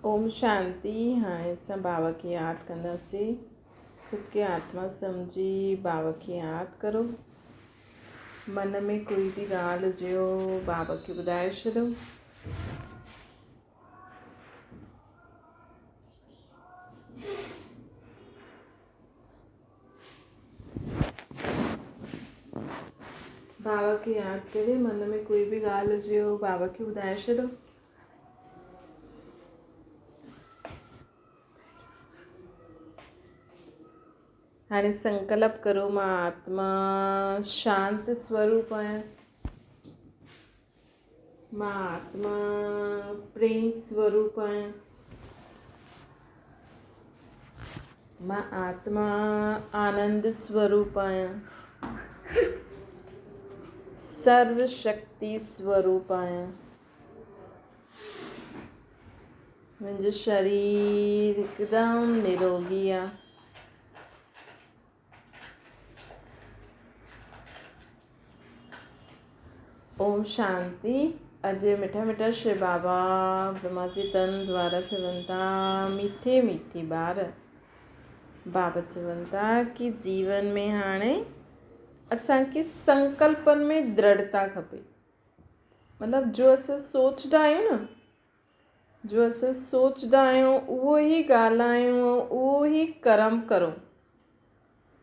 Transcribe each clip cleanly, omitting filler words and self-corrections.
ओम शांति। हाँ, ऐसा बाबा की याद कंदासीं। खुद के आत्मा समझी बाबा की याद करो। मन में कोई भी ॻाल्हि हुजेव बाबा खे ॿुधाए छॾियो। बाबा खे यादि करे मन में कोई भी ॻाल्हि हुजेव बाबा खे ॿुधाए छॾियो। हाणे संकल्प करो, मां आत्मा शांत स्वरूप आहियां। मां आत्मा प्रेम स्वरूप आहियां। मां आत्मा आनंद स्वरूप आहियां। सर्व शक्ति स्वरूप आहियां। मुंहिंजो शरीर हिकदमि निरोगी आहे। ओम शांति। अॼु मिठा मिठा श्री बाबा ब्रह्मा जी तन द्वारा चवनि था, मीठे मीठे ॿार बाबा चवनि था कि जीवन में हाणे असांखे संकल्पनि में दृढ़ता खपे। मतिलबु जो असां सोचंदा आहियूं न, जो असां सोचंदा आहियूं उहो ई ॻाल्हायूं, उहो ई कर्म करो।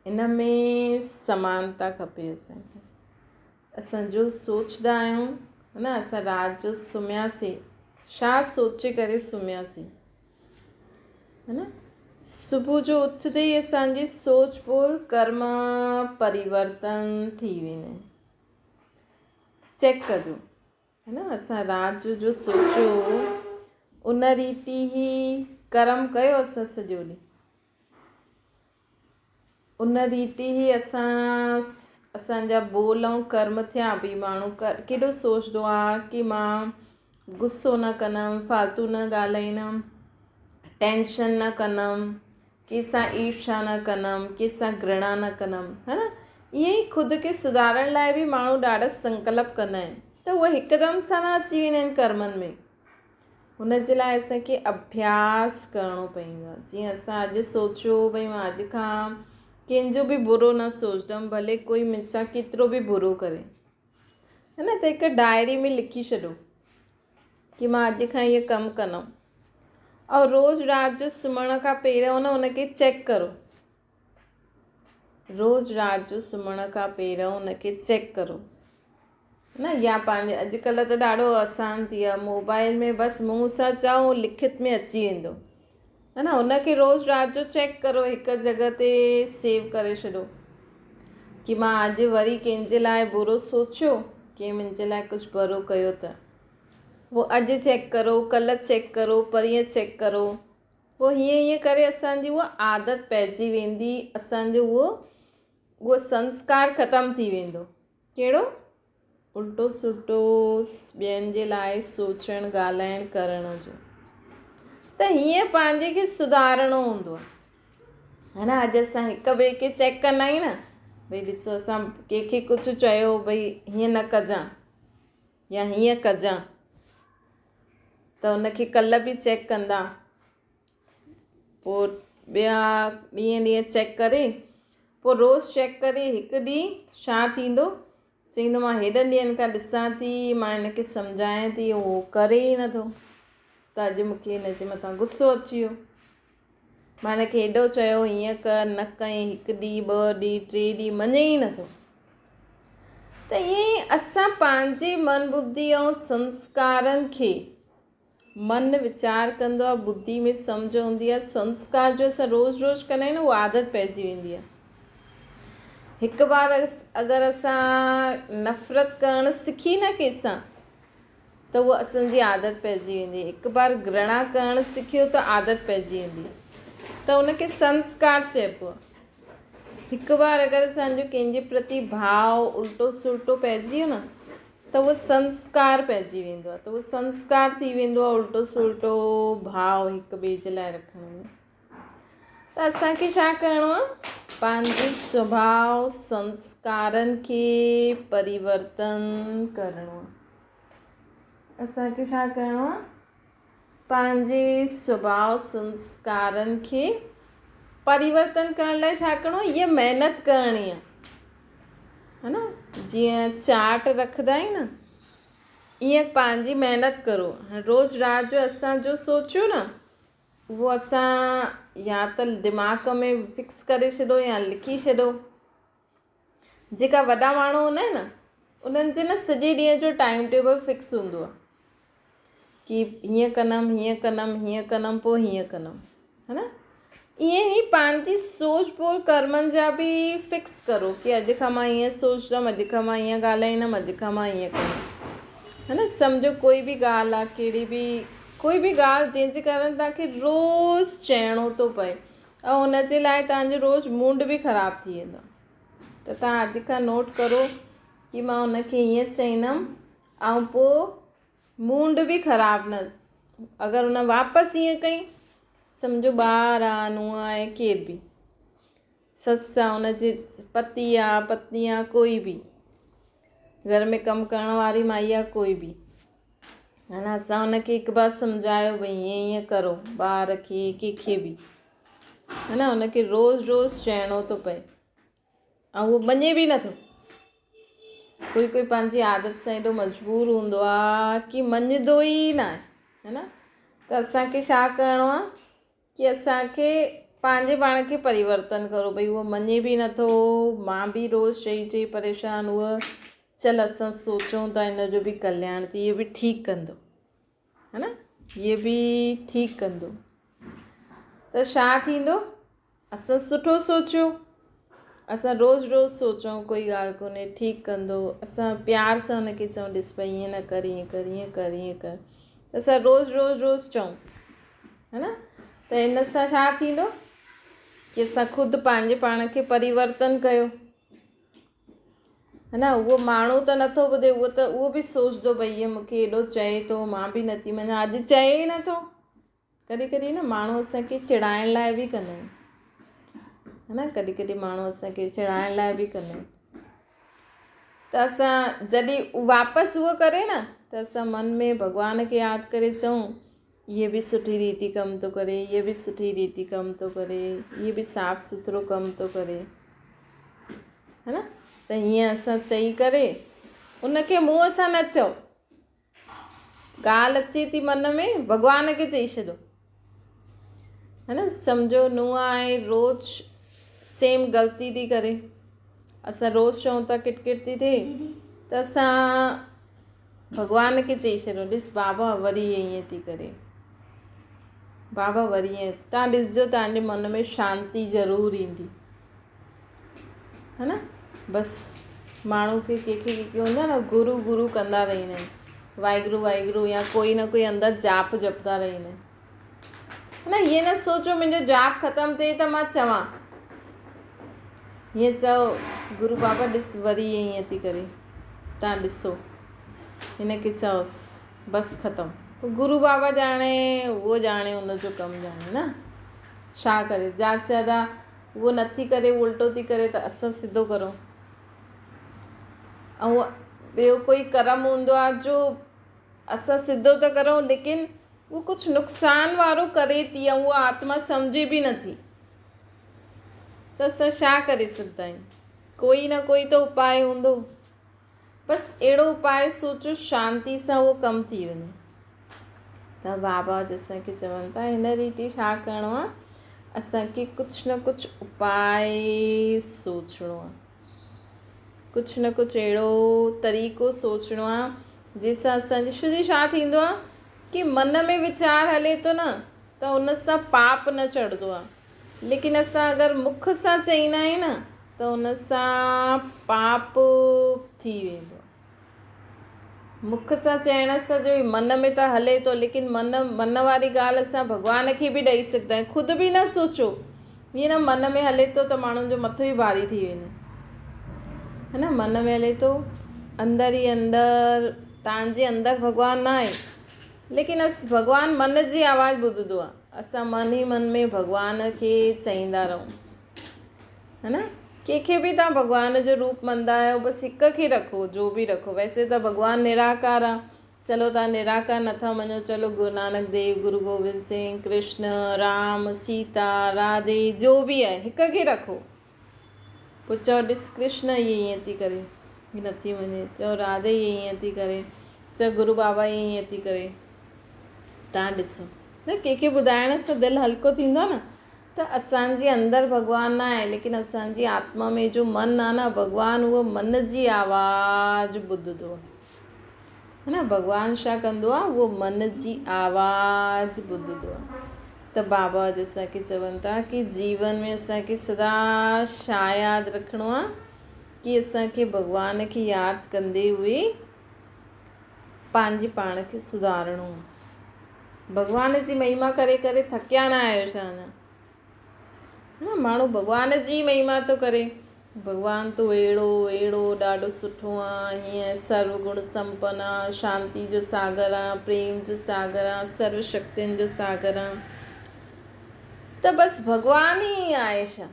इन में समानता खपे असांखे। असां जो सोचंदा आहियूं न, असां राति जो सुम्हियासीं, छा सोचे करे सुम्हियासीं, है न? सुबुह जो उथंदे ई असांजी सोच बोल कर्म परिवर्तन थी वेंदा आहिनि। चेक कजो, है न? असां राति जो सोचो उन रीति ई कर्म कयो असां सॼो ॾींहुं। उन रीति ई असांजा बोल ऐं कर्म थिया। बि माण्हू केॾो सोचंदो आहे कि मां गुस्सो न कंदमि, फालतू न ॻाल्हाईंदमि, टेंशन न कंदमि, कंहिंसां ईर्ष्या न कंदमि, कंहिंसां घृणा न कंदमि, है न? ईअं ई ख़ुदि खे सुधारण लाइ बि माण्हू ॾाढा संकल्प कंदा आहिनि, त उहे हिकदमि सां न अची वेंदा आहिनि कर्मनि में। हुन जे लाइ असांखे अभ्यास करिणो पवंदो आहे। जीअं असां अॼु सोचियो भई मां अॼु खां कंहिंजो बि बुरो न सोचंदमि, भले कोई मूंसां केतिरो बि बुरो करे, है न? त हिकु डायरी में लिखी छॾो कि मां अॼु खां इहो कमु कंदमि। और रोज़ु राति जो सुम्हण खां पहिरियों न उनखे चेक करो। रोज़ु राति जो सुम्हण खां पहिरियों उनखे चेक करो न। या पंहिंजे अॼुकल्ह त ॾाढो आसान थी आहे, मोबाइल में बसि मुंहं सां चओ लिखित में अची वेंदो, है न? उनखे रोज़ु राति जो चेक करो, हिकु जॻह ते सेव करे छॾो कि मां अॼु वरी कंहिंजे लाइ बुरो सोचियो, कंहिं मुंहिंजे लाइ कुझु बुरो कयो त वो अॼु चेक करो, कल्ह चेक करो, परीहं चेक करो। पोइ हीअं करे असांजी उहा आदत पइजी वेंदी, असांजो उहो संस्कार ख़तमु थी वेंदो। कहिड़ो? उल्टो सुल्टो ॿियनि जे लाइ सोचणु, ॻाल्हाइणु, करण जो। त हीअं पंहिंजे खे सुधारणो हूंदो आहे, है न? अॼु असां हिक ॿिए खे चेक कंदा आहियूं न, भई ॾिसो असां कंहिंखे कुझु चयो, भई हीअं न कजां या हीअं कजां, त उनखे कल्ह बि चेक कंदा, पोइ ॿिया ॾींहं चेक करे, पोइ रोज़ु चेक करे हिकु ॾींहुं छा थींदो, चईंदो मां हेॾनि ॾींहंनि खां ॾिसां थी, मां हिनखे सम्झायां थी, उहो करे ई नथो, त अॼु मूंखे हिनजे मथां गुस्सो अची वियो। मां हिनखे हेॾो चयो हीअं कर, न कयईं, हिकु ॾींहुं, 2 ॾींहं, 3 ॾींहं, मञे ई नथो। त ईअं ई असां पंहिंजे मन बुद्धि ऐं संस्कारनि खे, मन वीचार कंदो आहे, बुद्धि में सम्झ हूंदी आहे, संस्कार जो असां रोज़ु रोज़ु कंदा आहियूं न, उहा आदत पइजी वेंदी आहे। हिकु बार अगरि असां नफ़रत करणु सिखी न कंहिंसां, त उहा असांजी आदत पइजी वेंदी। हिकु बार घृणा करणु सिखियो त आदत पइजी वेंदी, त उनखे संस्कार चइबो आहे। हिकु बार अगरि असांजो कंहिंजे प्रति भाव उल्टो सुल्टो पइजी वियो न, त उहो संस्कार पइजी वेंदो आहे। त उहो संस्कार थी वेंदो आहे उल्टो सुल्टो भाव हिक ॿिए जे लाइ रखण में। त असांखे छा करिणो आहे? पंहिंजे स्वभाव संस्कारनि खे परिवर्तन करिणो आहे। असांखे छा करिणो आहे? पंहिंजे स्वभाव संस्कारनि खे परिवर्तन करण लाइ छा करिणो आहे, इहा महिनत करणी आहे, है न। जीअं चार्ट रखंदा आहियूं न, ईअं पंहिंजी महिनत करो। रोज़ु राति जो असांजो सोचियो न, उहो असां या त दिमाग़ में फिक्स करे छॾो या लिखी छॾो। जेका वॾा माण्हू हूंदा आहिनि न, उन्हनि जे न सॼे ॾींहं जो टाइम टेबल फिक्स हूंदो आहे कि हीअं कंदमि, हीअं कंदमि, हीअं कंदमि, पोइ हीअं कंदमि, है न। ईअं ई पंहिंजी सोच बोल कर्मनि जा बि फिक्स करो कि अॼु खां मां ईअं सोचंदमि, अॼु खां मां ईअं ॻाल्हाईंदमि, अॼु खां मां ईअं कंदमि, है न। सम्झो कोई बि ॻाल्हि आहे, कहिड़ी बि कोई बि ॻाल्हि जंहिंजे कारण तव्हांखे रोज़ु चइणो थो पए ऐं हुनजे लाइ तव्हांजो रोज़ु मूड बि ख़राबु थी वेंदो, त तव्हां अॼु खां नोट करो कि मां हुनखे हीअं चईंदमि ऐं पोइ मूड बि ख़राबु न। अगरि हुन वापसि ईअं कई, सम्झो ॿार आहे, नुंहुं आहे, केर बि, ससु आहे, हुनजे पति आहे, पत्नी आहे, कोई बि घर में कमु करण वारी माई आहे, कोई बि, है न। असां हुनखे हिकु बार सम्झायो भई हीअं हीअं करो, ॿार खे कंहिंखे बि, है न। हुनखे रोज़ु रोज़ु चइणो थो पए ऐं उहो मञे बि नथो। कोई कोई पंहिंजी आदत सां एॾो मजबूर हूंदो आहे कि मञंदो ई न आहे, है न। त असांखे छा करिणो आहे कि असांखे पंहिंजे पाण खे परिवर्तन करो। भई उहो मञे बि नथो, मां बि रोज़ु चई चई परेशान, उहा चल असां सोचूं था हिन जो बि कल्याण थी, इहो बि ठीकु कंदो, है न, इहो बि ठीकु कंदो। त छा थींदो, असां सुठो सोचियो, असां रोज़ु रोज़ु सोचूं, कोई ॻाल्हि कोन्हे, ठीकु कंदो, असां प्यार सां हुनखे चऊं ॾिस भई ईअं न कर, ईअं कर, ईअं कर, ईअं कर, त असां रोज़ु रोज़ु रोज़ु चऊं, है न। त इन सां छा थींदो कि असां ख़ुदि पंहिंजे पाण खे परिवर्तन कयो, है न। उहो माण्हू त नथो ॿुधे, उहो बि सोचंदो भई ईअं मूंखे एॾो चए थो, मां बि नथी मञा, अॼु चए ई नथो। कॾहिं कॾहिं न माण्हू असांखे चिड़ाइण लाइ बि कंदा आहिनि, है न। कॾहिं कॾहिं माण्हू असांखे चिड़ाइण लाइ बि कंदा आहिनि, त असां जॾहिं वापसि उहो करे न, त असां मन में भॻवान खे यादि करे चऊं इहे बि सुठी रीति कमु थो करे, इहे बि सुठी रीति कमु थो करे, इहे बि साफ़ु सुथिरो कमु थो करे, है न। त हीअं असां चई करे उनखे मुंहं सां न चओ, ॻाल्हि अचे थी मन में, भॻवान खे चई छॾो, है न। सम्झो नुंहुं आहे, रोज़ु सेम ग़लती थी करे, असां रोज़ु चऊं था किटकिट थी थिए, त असां भॻवान खे चई छॾो ॾिस बाबा वरी ईअं थी करे, बाबा वरी ईअं, तव्हां ॾिसजो तव्हांजे मन में शांती ज़रूरु ईंदी, है न। बसि माण्हू खे कंहिंखे हूंदो आहे न, गुरू गुरू कंदा रहंदा आहिनि, वाहिगुरु वाहिगुरु, या कोई न कोई अंदरि जाप जपंदा रहंदा आहिनि, है न। हीअं न सोचो मुंहिंजो जाप ख़तमु थिए त मां चवां, हीअं चओ गुरू बाबा ॾिस वरी ईअं थी करे, तव्हां ॾिसो हिनखे चओसि, बसि ख़तमु। पोइ गुरू बाबा ॼाणे, उहो ॼाणे, हुनजो कमु ॼाणे न, छा करे। ज्यादा उहो नथी करे, उल्टो थी करे, त असां सिधो करो। ऐं ॿियो कोई कर्म हूंदो आहे जो असां सिधो था करूं, लेकिन उहो कुझु नुक़सान वारो करे थी, ऐं उहा आत्मा सम्झे बि नथी, त असां छा करे सघंदा आहियूं। कोई न कोई त उपाय हूंदो, बसि अहिड़ो उपाय सोचो शांती सां उहो कमु थी वञे। त बाबा असांखे चवनि था हिन रीति छा करिणो आहे, असांखे कुझु न कुझु उपाय सोचिणो आहे, कुझु न कुझु अहिड़ो तरीक़ो सोचिणो आहे जंहिंसां असांजी शुरू छा थींदो आहे कि मन में वीचार हले थो न, त हुन सां पाप न चढ़ंदो आहे, लेकिन असां अगरि मुख सां चईंदा आहियूं न, त हुन सां पाप थी वेंदो आहे। मुख सां चइण सां जो मन में त हले थो, लेकिन मन वारी ॻाल्हि असां भॻवान खे बि ॾेई सघंदा आहियूं, ख़ुदि बि न सोचो, हीअं न मन में हले थो त माण्हुनि जो मथो ई भारी थी वेंदो, है न। मन में हले थो, अंदरि ई अंदरि तव्हांजे अंदरि भॻवानु न आहे, लेकिन भॻवानु मन जी आवाज़ु ॿुधंदो आहे, असां मन ई मन में भॻवान खे चईंदा रहूं, है न। कंहिंखे बि तव्हां भॻवान जो रूप मञंदा आहियो, बसि हिक खे रखो, जो बि रखो, वैसे त भॻवानु निराकार आहे, चलो तव्हां निराकार नथा मञो, चलो गुरु नानक देव, गुरु गोविंद सिंह, कृष्ण, राम, सीता, राधे, जो बि आहे हिक खे रखो। पोइ चओ ॾिस कृष्ण ईअं थी करे, हीअ नथी वञे, चओ राधे ईअं थी करे, चओ गुरु बाबा ईअं थी करे। तव्हां ॾिसो न, कंहिंखे ॿुधाइण सां दिलि हल्को थींदो आहे न। त असांजे अंदरि भॻवानु न आहे, लेकिन असांजी आत्मा में जो मन आहे न, भॻवानु उहो मन जी आवाज़ ॿुधंदो आहे, है न। भॻवानु छा कंदो आहे, उहो मन जी आवाज़ ॿुधंदो आहे। त बाबा अॼु असांखे चवनि था कि जीवन में असांखे सदा छा यादि रखिणो आहे, कि असांखे भॻवान खे यादि कंदे हुए पंहिंजे पाण खे सुधारणो आहे। भॻवान जी महिमा करे करे थकिया न आहियो छा अञा? न, माण्हू भॻवान जी महिमा थो करे, भॻवानु तो अहिड़ो अहिड़ो ॾाढो सुठो आहे, हीअं सर्वगुण संपन्न आहे, शांति जो सागर आहे, प्रेम जो सागर आहे, सर्व शक्तियुनि जो सागर आहे। त बसि भॻवानु ई आहे छा,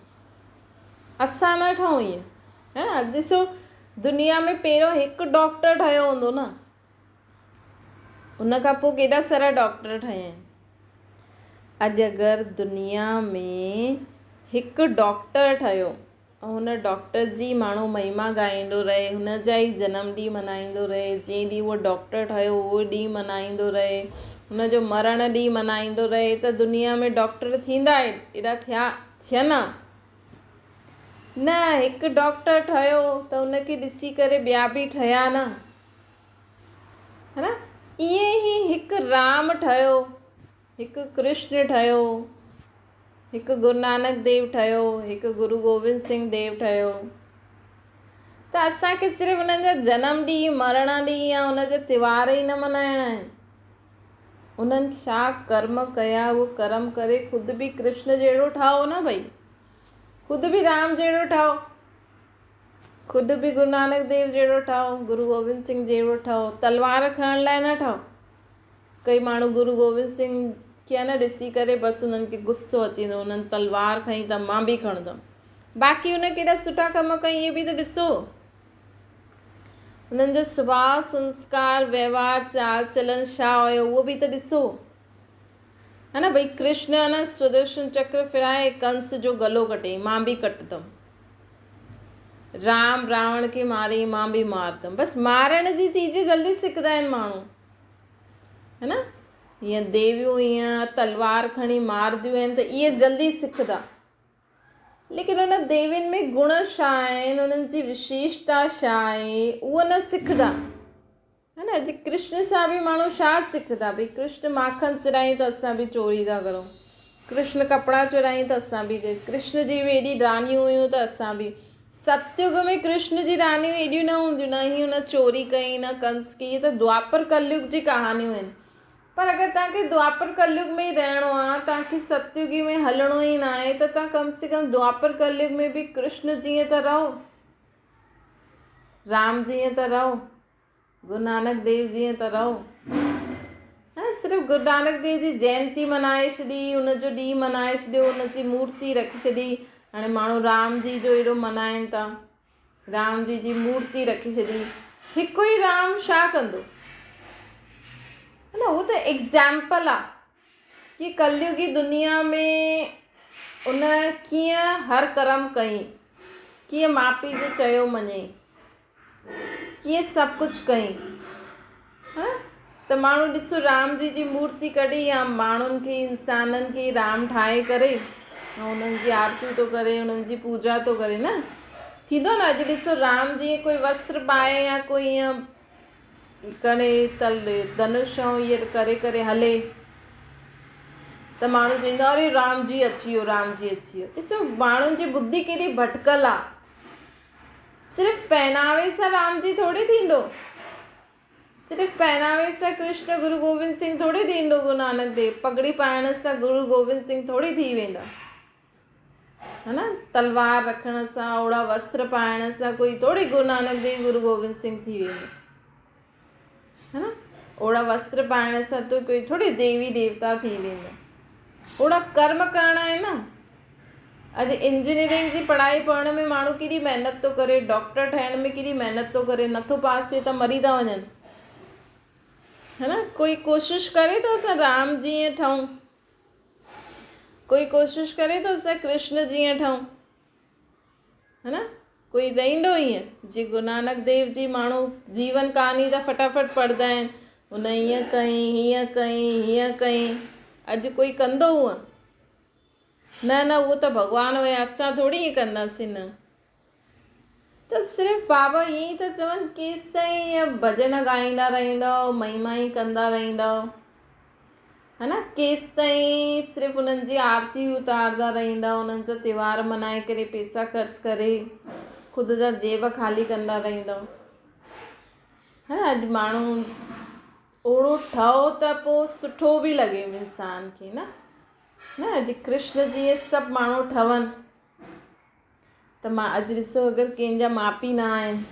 असां न ठहूं ईअं, है न। ॾिसो दुनिया में पहिरियों हिकु डॉक्टर ठहियो हूंदो न, उन खां पोइ केॾा सारा डॉक्टर ठहिया आहिनि। अॼु अगरि दुनिया में हिकु डॉक्टर ठहियो ऐं हुन डॉक्टर जी माण्हू महिमा ॻाईंदो रहे, हुन जा ई जनम ॾींहुं मल्हाईंदो रहे, जंहिं ॾींहुं उहो डॉक्टर ठहियो उहो ॾींहुं मल्हाईंदो रहे, हुन जो मरण ॾींहुं मल्हाईंदो रहे, त दुनिया में डॉक्टर थींदा एॾा थियनि न। हिकु डॉक्टर ठहियो त हुनखे ॾिसी करे ॿिया बि ठहिया न, है न। ईअं ई हिकु राम ठहियो, हिकु कृष्ण ठहियो, हिकु गुरु नानक देव ठहियो, हिकु गुरु गोविंद सिंह देव ठहियो। त असांखे सिर्फ़ु हुननि जा जनम ॾींहुं, मरण ॾींहुं या हुन जा त्योहार ई न मल्हाइणा आहिनि। उन्हनि छा कर्म कया, उहो कर्म करे ख़ुदि बि कृष्ण जहिड़ो ठाहो न भई, ख़ुदि बि राम जहिड़ो ठाहो, ख़ुदि बि गुरु नानक देव जहिड़ो ठाहो, गुरु गोविंद सिंह जहिड़ो ठाहो। तलवार खणण लाइ न ठाहो। कई माण्हू गुरु गोविंद सिंह खे न ॾिसी करे बसि उन्हनि खे गुस्सो अची वेंदो, उन्हनि तलवार खईं त मां बि खणंदमि। बाक़ी उन केॾा सुठा कम कई इहे बि त ॾिसो, उन्हनि जो सुभाउ संस्कार व्यवहार चाल चलन छा हुयो उहो बि त ॾिसो, है न। भई कृष्ण आहे न सुदर्शन चक्र फिराए कंस जो गलो कटे, मां बि कटंदमि। राम रावण खे मारे, मां बि मारंदमि। बसि मारण जी चीज़ जल्दी सिखंदा आहिनि माण्हू, है न। हीअं देवियूं हीअं तलवार खणी मारदियूं आहिनि त इहे जल्दी सिखंदा, लेकिन उन देवियुनि में गुण छा आहिनि, उन्हनि जी विशेषता छा आहे, उहो न सिखंदा, है न। अॼु कृष्ण सां बि माण्हू छा सिखंदा, भई कृष्ण माखन चुराई त असां बि चोरी था करूं, कृष्ण कपिड़ा चुराई त असां बि, कृष्ण जी बि एॾी रानियूं हुयूं त असां बि। सतयुग में कृष्ण जी रानियूं एॾियूं न हूंदियूं, न ही हुन चोरी कई, न कंस की, त द्वापर कलयुग जी कहानियूं आहिनि। पर अगरि तव्हांखे द्वापर कलयुग में ई रहणो आहे, तव्हांखे सतयुगी में हलणो ई न आहे, त तव्हां कम से कम द्वापर कलयुग में बि कृष्ण जीअं त रहो, राम जीअं त रहो, गुरु नानक देव जीअं त रहो। हा, सिर्फ़ु गुरु नानक देव जी जयंती मल्हाए छॾी, हुनजो ॾींहुं मल्हाए छॾियो, हुनजी मूर्ति रखी छॾी। हाणे माण्हू राम जी जो एॾो मल्हाइनि था, राम जी मूर्ति रखी छॾी। हिकु ई राम छा कंदो, है न। उहो त एग्ज़ाम्पल आहे कि कलयुगी दुनिया में उन कीअं हर कर्म कई, कीअं माउ पीउ जो चयो मञे, कीअं सभु कुझु कई। हा, त माण्हू ॾिसो राम जी मूर्ति कढी या माण्हुनि खे इंसाननि खे राम ठाहे करे ऐं उन्हनि जी आरतियूं थो करे, उन्हनि जी पूजा थो करे न, थींदो न। अॼु ॾिसो राम जीअं कोई वस्त्र पाए या कोई ईअं करे धनुष ऐं ईअं करे करे हले त माण्हू चवंदा अरे राम जी अची वियो, राम जी अची वियो। ॾिसो माण्हुनि जी बुद्धि केॾी भटकल आहे। सिर्फ़ु पहनावे सां राम जी थोरी थींदो, सिर्फ़ु पहनावे सां कृष्ण गुरु गोविंद सिंह थोरी थींदो, गुरु नानक देव पगड़ी पाइण सां गुरु गोविंद सिंह थोरी थी वेंदा, है न। तलवार रखण सां, ओड़ा वस्त्र पाइण सां कोई थोरी गुरु नानक देव गुरु गोविंद सिंह थी वेंदो, है न। ओड़ा वस्त्र पाइण सां तो कोई थोरी देवी देवता थी वेंदा, ओड़ा कर्म करणा आहिनि न। अॼु इंजीनियरिंग जी पढ़ाई पढ़ण में माण्हू केॾी महिनत थो करे, डॉक्टर ठहिण में केॾी महिनत थो करे, नथो पास थिए त मरी था वञनि। है न। कोई कोशिशि करे तो असां राम जीअं ठहूं, कोई कोशिशि करे तो असां कृष्ण जीअं ठहूं, है न। कोई रहंदो ईअं जीअं गुरु नानक देव जी माण्हू जीवन कहानी त फटाफट पढ़ंदा आहिनि, हुन ईअं कईं, हीअं कईं, हीअं कईं। अॼु कोई कंदो हूअ? न न, उहो त भॻवानु हुया, असां थोरी ईअं कंदासीं। न त सिर्फ़ु बाबा ईअं ई त चवनि केसि ताईं ईअं भॼन ॻाईंदा रहंदव, महिमा ई कंदा रहंदव, है न। केसि ताईं सिर्फ़ु उन्हनि जी आरती उतारंदा रहंदव, उन्हनि जा त्योहार मल्हाए करे पैसा ख़र्चु करे ख़ुदि जा जेब ख़ाली कंदा रहंदव, है न। अॼु माण्हू ओड़ो ठहो त पोइ सुठो बि लॻे इंसान खे, न न। अॼु कृष्ण जी सभु माण्हू ठहनि त मां अॼु ॾिसो, अगरि कंहिंजा माउ पीउ न आहिनि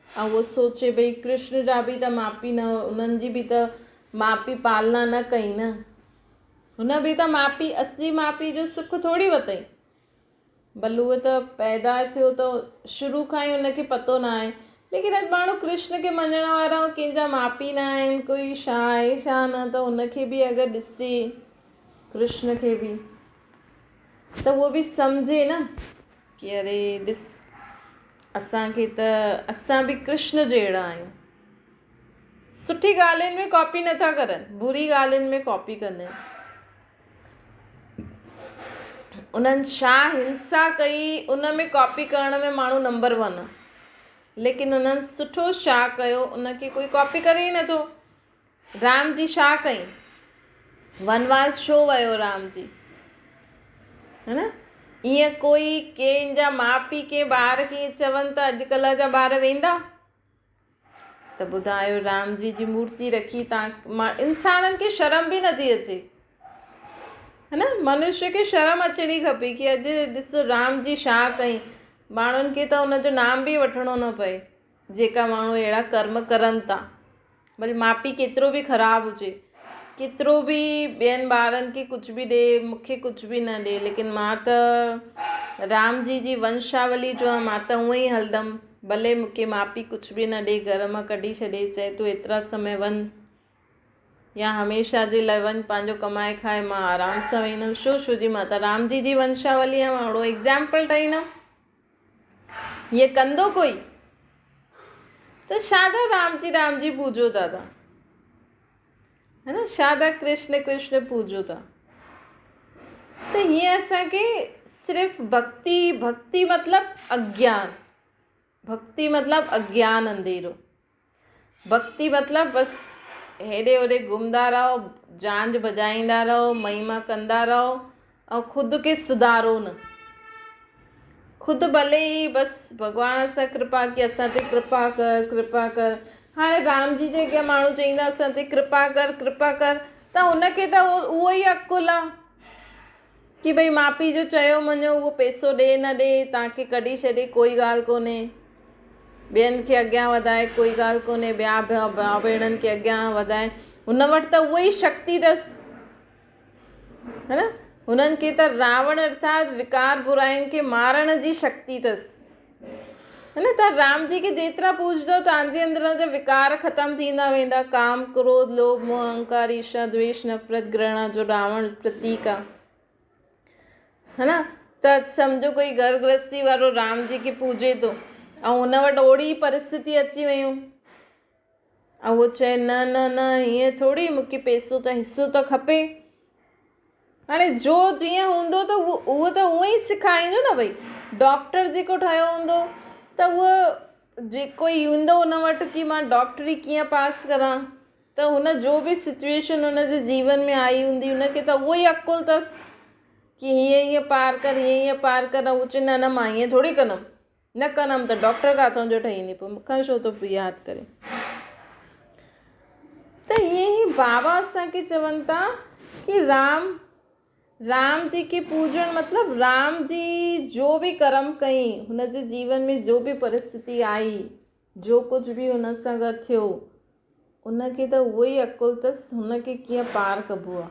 ऐं उहो सोचे भई कृष्ण जा बि त माउ पीउ न, उन्हनि जी बि त माउ पीउ पालना न कई न, हुन बि त माउ पीउ असली माउ पीउ जो सुख थोरी वरितई। भले उहो त पैदा थियो त शुरू खां ई हुनखे पतो न आहे, लेकिन अॼु माण्हू कृष्ण खे मञण वारा कंहिंजा माउ पीउ न आहिनि, कोई छा आहे छा न, त हुनखे बि अगरि ॾिसे कृष्ण खे बि त उहो बि सम्झे न कि अरे ॾिस, असांखे त असां बि कृष्ण जहिड़ा आहियूं। सुठी ॻाल्हियुनि में कॉपी नथा करनि, बुरी ॻाल्हियुनि में कॉपी कंदा आहिनि। उन्हनि छा हिंसा कई उन में कॉपी करण में माण्हू नंबर 1 आहे, लेकिन उन्हनि सुठो छा कयो उनखे कोई कॉपी करे ई नथो। राम जी छा कई, वनवास छो वियो राम जी, है न। ईअं कोई कंहिंजा माउ पीउ के ॿार कीअं चवनि त अॼुकल्ह जा ॿार वेंदा त ॿुधायो, राम जी जी मूर्ति रखी तव्हां इंसाननि खे शर्म बि नथी अचे, है न। मनुष्य खे शर्म अचणी खपे कि अॼु ॾिसो राम जी छा कई। माण्हुनि खे त हुनजो नाम बि वठिणो न पए, जेका माण्हू अहिड़ा कर्म करनि था, भले माउ पीउ केतिरो बि ख़राबु हुजे, केतिरो बि ॿियनि ॿारनि खे कुझु बि ॾे, मूंखे कुझु बि न ॾे, लेकिन मां त राम जी वंशावली जो आहे, मां त हूअं ई हलंदमि। भले मूंखे माउ पीउ कुझु बि न ॾे, घर मां कढी छॾे, चए तूं एतिरा समय वञ या हमेशह जे लाइ वञ, पंहिंजो कमाए खाए, मां आराम सां वेंदमि। छो जी मां त राम जी वंशावली आहे, मां अहिड़ो एग्ज़ाम्पल ठाहींदमि। हीअ कंदो कोई त छा था राम जी पूजो था, है न। छा था कृष्ण कृष्ण पूजो था। त हीअं असांखे सिर्फ़ु भक्ति मतिलबु अज्ञान, भक्ति मतिलबु अज्ञान अंधेरो, भक्ति मतिलबु बसि हेॾे होॾे घुमंदा रहो, झांझ बजाईंदा रहो, महिमा कंदा रहो ऐं ख़ुदि खे सुधारो न। ख़ुदि भले ई बसि भॻवान सां कृपा की असां ते कृपा कर, कृपा कर। हाणे राम जी जे अॻियां माण्हू चईंदा असां ते कृपा कर, कृपा कर, त हुनखे त उहो ई अकुलु आहे कि भई माउ पीउ जो चयो मञो, उहो पैसो ॾे न ॾे, तव्हांखे कढी छॾे, कोई ॻाल्हि कोन्हे, ॿियनि खे अॻियां वधाए, कोई ॻाल्हि कोन्हे, ॿिया भाउ भेणनि खे अॻियां वधाए, हुन वटि त उहा ई शक्ति अथसि, है न। हुननि खे त रावण अर्थात विकार बुराइनि खे मारण जी शक्ति अथसि, है न। त राम जी खे जेतिरा पूजदो तव्हांजे अंदरि जा विकार ख़तमु थींदा वेंदा। काम, क्रोध, लोभ, मोह, अहंकार, ईर्ष्या, द्वेष, नफ़रत, घृणा जो रावण प्रतीक आहे, है न। त सम्झो कोई घर गृहस्थी वारो राम जी खे पूजे थो ऐं हुन वटि ओड़ी परिस्थिति अची वियूं ऐं उहो चए न न न, हीअं थोरी, मूंखे पैसो त हिसो त खपे। हाणे जो जीअं हूंदो त उहो त उहो ई सेखारींदो न। भई डॉक्टर जेको ठहियो हूंदो त उहो जेको ईंदो हुन वटि कि मां डॉक्टरी कीअं पास करां, त हुन जो बि सिचुएशन हुनजे जीवन में आई हूंदी, हुनखे त उहो ई अकुलु अथसि कि हीअं पार कर, हीअं पार कर। उहो चए न न, मां हीअं थोरी कंदमि, न कंदमि त डॉक्टर किथां जो ठहींदी, पोइ मूंखां छो थो यादि करे। त हीअं ई बाबा असांखे चवनि था कि राम जी खे पूजण मतिलबु राम जी जो बि कर्म कई, हुनजे जीवन में जो बि परिस्थिति आई, जो कुझु बि हुन सां गॾु थियो, उनखे त उहो ई अकुलु अथसि हुनखे कीअं पार कबो आहे।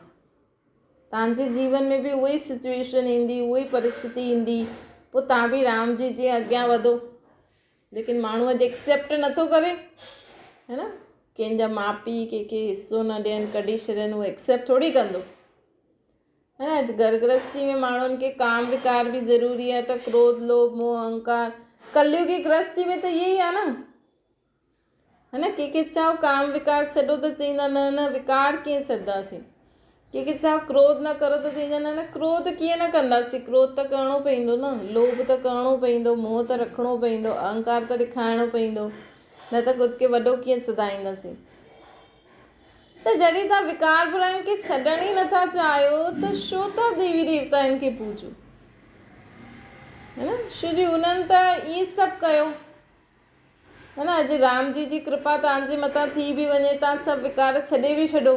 तव्हांजे जीवन में बि उहा ई सिचुएशन ईंदी, उहा ई परिस्थिति ईंदी, पोइ तव्हां बि राम जी अॻियां वधो, लेकिन माण्हू अॼु एक्सेप्ट नथो करे, है न। कंहिंजा माउ पीउ कंहिंखे हिसो न ॾियनि, कढी छॾनि, उहो एक्सेप्ट थोरी कंदो है न। घर गृहस्थी में माण्हुनि खे काम विकार बि ज़रूरी आहे, त क्रोध लोभ मोह अहंकार, कलयुगी गृहस्थी में त इहे ई आहे न, है न। कंहिंखे चओ काम विकार छॾो त चईंदा न न विकार कीअं छॾंदासीं, कंहिंखे चओ क्रोध न करो त चईंदा न न क्रोध कीअं न कंदासीं, क्रोध त करिणो पवंदो न, लोभ त करिणो पवंदो, मोह त रखिणो पवंदो, अहंकार त ॾेखारिणो पवंदो, न त ख़ुदि खे वॾो कीअं सदाईंदासीं। त जॾहिं तव्हां विकार बुराइनि खे छॾण ई नथा चाहियो त छो था देवी देवताउनि खे पूजो, है न। छो जी उन्हनि त इहे सभु कयो, है न। अॼु राम जी कृपा तव्हांजे मथां थी बि वञे, तव्हां सभु विकार छॾे बि छॾो,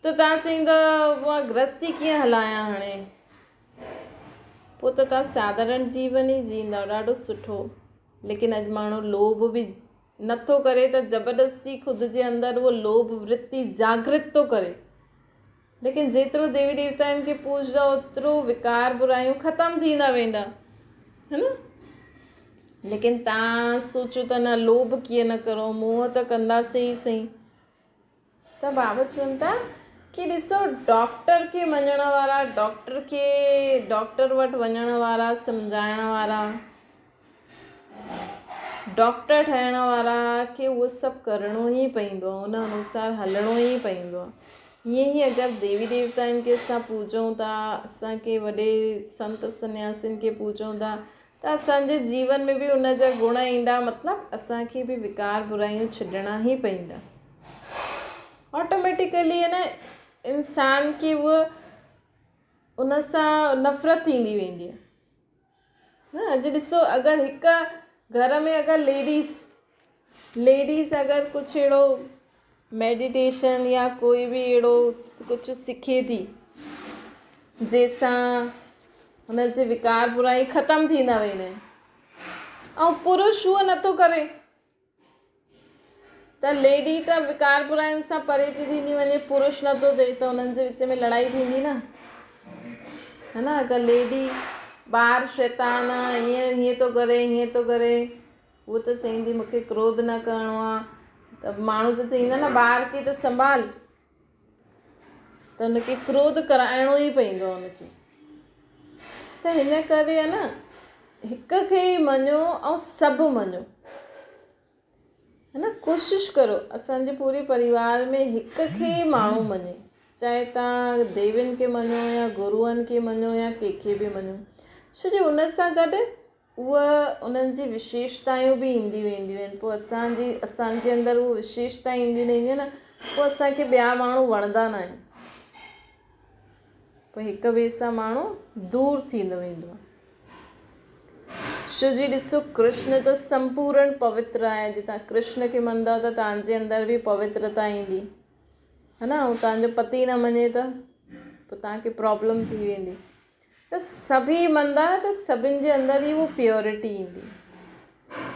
त तव्हां चईंदा उहा गृहस्थी कीअं हलायां हाणे, पोइ त तव्हां साधारण जीवन ई जींदा ॾाढो सुठो। लेकिन अॼु माण्हू लोभ बि नथो करे त ज़बरदस्ती ख़ुदि जे अंदरि उहो लोभ वृत्ति जागृत थो करे। लेकिन जेतिरो देवी देवताउनि खे पूजंदा ओतिरो विकार बुरायूं ख़तमु थींदा वेंदा, है न। लेकिन तव्हां सोचो त न लोभ कीअं न करो, मोह त कंदासीं ई सही। त बाबा चवनि था कि ॾिसो डॉक्टर खे मञण वारा, डॉक्टर वटि वञण वारा, सम्झाइण वारा, डॉक्टर ठहिण वारा खे उहो सभु करिणो ई पवंदो आहे, उन अनुसार हलणो ई पवंदो आहे। ईअं ई अगरि देवी देवताउनि खे असां पूजूं था, असांखे वॾे संत सन्यासियुनि खे पूजूं था, त असांजे जीवन में बि उन जा गुण ईंदा, मतिलबु असांखे बि विकार बुरायूं छॾणा ई पवंदा। ऑटोमेटिकली है न इंसान खे उहो उन सां नफ़रत थींदी वेंदी आहे न। अॼु ॾिसो अगरि हिकु घर में अगरि लेडीज़ अगरि कुझु अहिड़ो मेडिटेशन या कोई बि अहिड़ो कुझु सिखे थी जंहिंसां हुनजे विकार बुराई ख़तमु थींदा वेंदा आहिनि, ऐं पुरुष उहो नथो करे, त लेडी त विकार बुराइनि सां परे थी थींदी वञे, पुरुष नथो थिए, त हुननि जे विच में लड़ाई थींदी न, है न। अगरि लेडी ॿार शैतान आहे, हीअं थो करे, उहो त चईंदी मूंखे क्रोध न करिणो आहे, त माण्हू त चईंदा न ॿार खे त संभाल, त हुनखे क्रोध कराइणो ई पवंदो आहे हुनखे। त हिन करे आहे न हिक खे ई मञो ऐं सभु मञो, है न। कोशिशि करो असांजे पूरे परिवार में हिक खे ई माण्हू मञे, चाहे तव्हां देवियुनि खे मञो या गुरूअनि खे मञो या कंहिंखे बि मञो, छो जो उन सां गॾु उहा उन्हनि जी विशेषतायूं बि ईंदी वेंदियूं आहिनि। पोइ असांजे अंदरि उहा विशेषता ईंदी वेंदी आहे न, पोइ असांखे ॿिया माण्हू वणंदा न आहिनि, पोइ हिक ॿिए सां माण्हू दूरि थींदो वेंदो आहे। छो जी ॾिसो कृष्ण त संपूर्ण पवित्र आहे, अॼु तव्हां कृष्ण खे मञंदा त तव्हांजे अंदरि बि पवित्रता ईंदी, है न। ऐं तव्हांजो पति न मञे त पोइ तव्हांखे प्रॉब्लम थी वेंदी। त सभई मञंदा त सभिनि जे अंदरि ई उहो प्योरिटी ईंदी,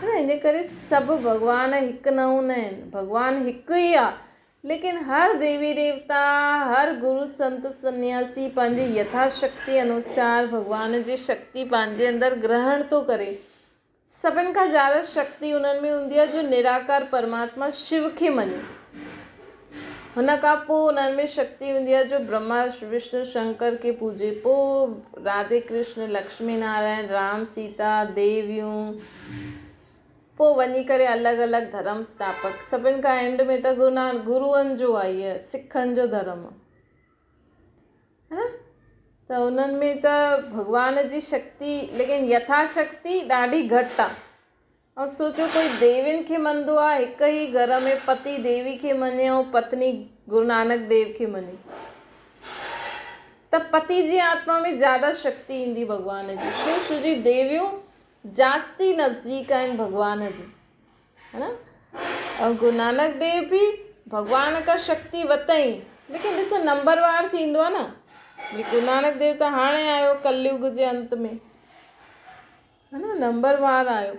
है न। इन करे सभु भॻवान हिकु न हूंदा आहिनि, भॻवानु हिकु ई आहे, लेकिन हर देवी देवता, हर गुरु संत सन्यासी पंहिंजी यथाशक्ति अनुसार भॻवान जी शक्ति पंहिंजे अंदरि ग्रहण थो करे। सभिनि खां ज़्यादा शक्ति उन्हनि में हूंदी आहे जो निराकार परमात्मा शिव खे मञे, हुन खां पोइ उन्हनि में शक्ति हूंदी आहे जो ब्रह्मा विष्णु शंकर खे पूजे, पोइ राधे कृष्ण लक्ष्मी नारायण राम सीता देवियूं, पोइ वञी करे अलॻि अलॻि धर्म स्थापक, सभिनि खां एंड में त गुरूअनि जो आहे, इहा सिखनि जो धर्म, है न। त उन्हनि में त भॻवान जी शक्ति, लेकिन यथाशक्ति ॾाढी घटि आहे। ऐं सोचो कोई देवियुनि खे मञंदो आहे, हिकु ई घर में पति देवी खे मञे ऐं पत्नी गुरु नानक देव खे मञे, त पति जी आत्मा में ज़्यादा शक्ति ईंदी भॻवान जी। छो जी देवियूं जास्ती नज़दीक आहिनि भॻवान जी, है न। और गुरु नानक देव भी भॻवान का शक्ति वतई, लेकिन ॾिसो नंबरवार थींदो आहे न। गुरु नानक देव त हाणे आयो कलयुग जे अंत में, है न, नंबरवार आयो।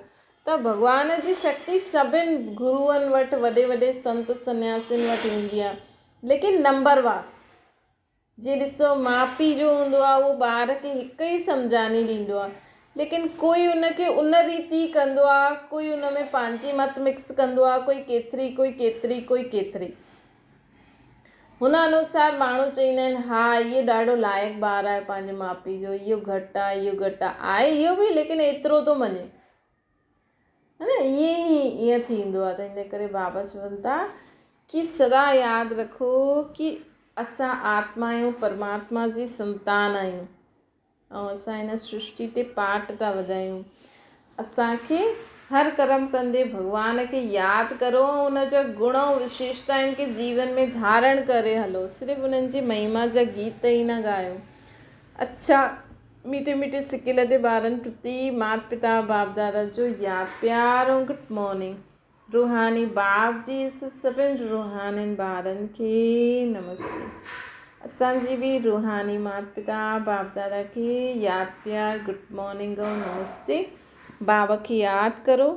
त भॻवान जी शक्ति सभिनि गुरूअनि वटि, वॾे वॾे संत सन्यासियुनि वटि ईंदी आहे, लेकिन नंबरवार। जीअं ॾिसो माउ पीउ जो हूंदो आहे, उहो ॿार खे हिकु ई सम्झानी ॾींदो आहे, लेकिन कोई उनखे उन रीति कंदो आहे, कोई उन में पंहिंजी मत मिक्स कंदो आहे, कोई केतिरी कोई केतिरी कोई केतिरी। हुन अनुसार माण्हू चवंदा आहिनि हा इहो ॾाढो लाइक़ु ॿारु आहे पंहिंजे माउ पीउ जो, इहो घटि आहे इहो घटि आहे इहो बि, लेकिन एतिरो थो मञे, है न। ईअं थींदो आहे। त इन करे बाबा चवनि था कि सदा यादि रखो कि असां आत्मा आहियूं, परमात्मा जी संतान आहियूं ऐं असां हिन सृष्टि ते पार्ट था वॼायूं। असांखे हर कर्म कंदे भॻवान खे यादि करो ऐं उनजा गुण ऐं विशेषताउनि खे जीवन में धारण करे हलो। सिर्फ़ु उन्हनि जी महिमा जा गीत ई न ॻायो। अच्छा, मीठे मीठे सिके लॾे ॿारनि प्रति माता पिता बाप दादा जो यादि प्यार ऐं गुड मॉर्निंग। रूहानी बाप जी सभिनि रूहानी ॿारनि खे नमस्ते। असांजी बि रूहानी माता पिता बाप दादा खे यादि प्यार गुड मॉर्निंग ऐं नमस्ते। बाबा खे यादि करो,